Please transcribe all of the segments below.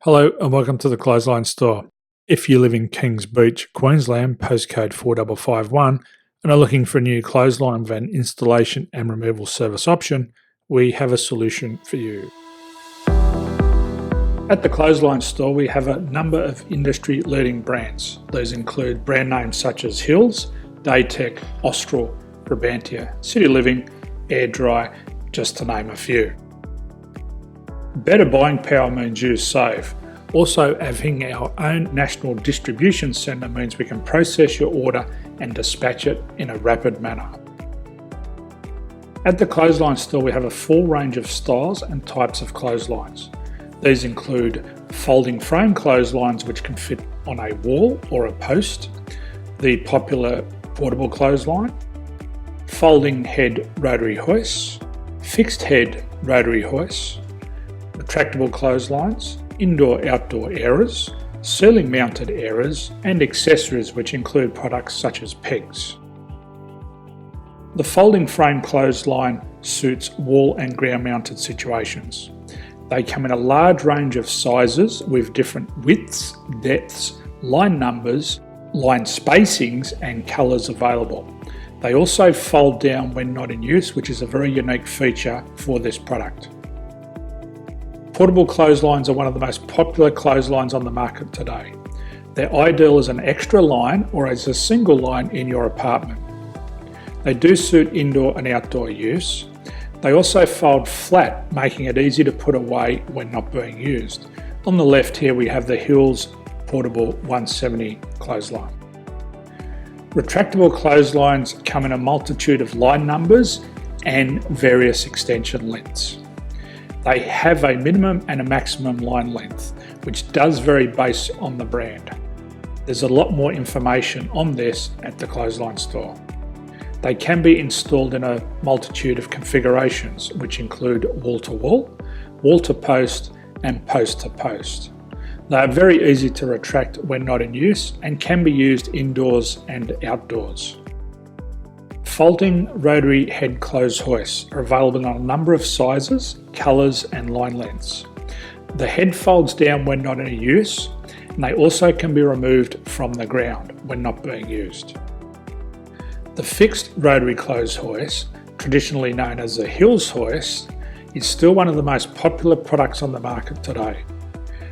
Hello and welcome to the Clothesline Store. If you live in Kings Beach, Queensland, postcode 4551, and are looking for a new clothesline van installation and removal service option, we have a solution for you. At the Clothesline Store, we have a number of industry-leading brands. These include brand names such as Hills, Daytech, Austral, Brabantia, City Living, Air Dry, just to name a few. Better buying power means you save. Also, having our own national distribution centre means we can process your order and dispatch it in a rapid manner. At the Clothesline Store, we have a full range of styles and types of clotheslines. These include folding frame clotheslines which can fit on a wall or a post, the popular portable clothesline, folding head rotary hoists, fixed head rotary hoists, retractable clotheslines, indoor-outdoor airers, ceiling-mounted airers, and accessories which include products such as pegs. The folding frame clothesline suits wall and ground-mounted situations. They come in a large range of sizes with different widths, depths, line numbers, line spacings, and colours available. They also fold down when not in use, which is a very unique feature for this product. Portable clotheslines are one of the most popular clotheslines on the market today. They're ideal as an extra line or as a single line in your apartment. They do suit indoor and outdoor use. They also fold flat, making it easy to put away when not being used. On the left here we have the Hills Portable 170 clothesline. Retractable clotheslines come in a multitude of line numbers and various extension lengths. They have a minimum and a maximum line length, which does vary based on the brand. There's a lot more information on this at the Clothesline Store. They can be installed in a multitude of configurations, which include wall-to-wall, wall-to-post, and post-to-post. They are very easy to retract when not in use and can be used indoors and outdoors. Folding rotary head clothes hoists are available in a number of sizes, colours and line lengths. The head folds down when not in use, and they also can be removed from the ground when not being used. The fixed rotary clothes hoist, traditionally known as the Hills hoist, is still one of the most popular products on the market today.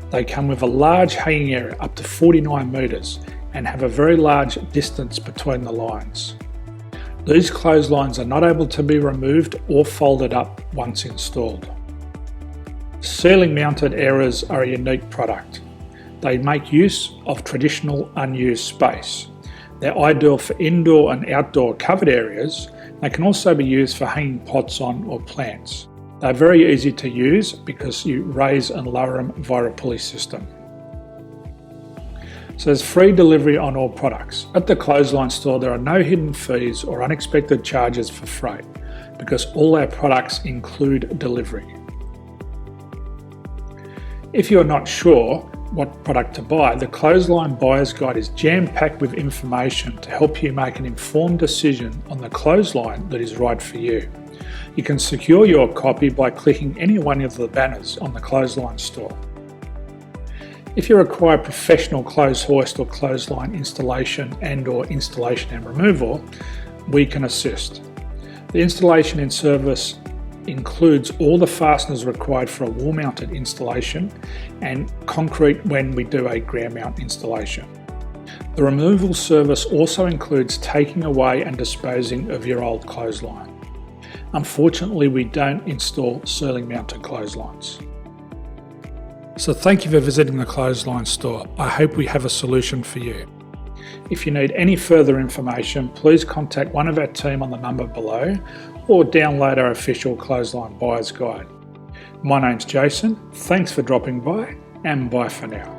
They come with a large hanging area up to 49 metres and have a very large distance between the lines. These clotheslines are not able to be removed or folded up once installed. Ceiling mounted airers are a unique product. They make use of traditional unused space. They're ideal for indoor and outdoor covered areas. They can also be used for hanging pots on or plants. They're very easy to use because you raise and lower them via a pulley system. So there's free delivery on all products. At the Clothesline Store, there are no hidden fees or unexpected charges for freight because all our products include delivery. If you're not sure what product to buy, the Clothesline Buyer's Guide is jam-packed with information to help you make an informed decision on the clothesline that is right for you. You can secure your copy by clicking any one of the banners on the Clothesline Store. If you require professional clothes hoist or clothesline installation and/or installation and removal, we can assist. The installation and service includes all the fasteners required for a wall-mounted installation and concrete when we do a ground mount installation. The removal service also includes taking away and disposing of your old clothesline. Unfortunately, we don't install ceiling-mounted clotheslines. So thank you for visiting the Clothesline Store. I hope we have a solution for you. If you need any further information, please contact one of our team on the number below or download our official Clothesline Buyer's Guide. My name's Jason, thanks for dropping by and bye for now.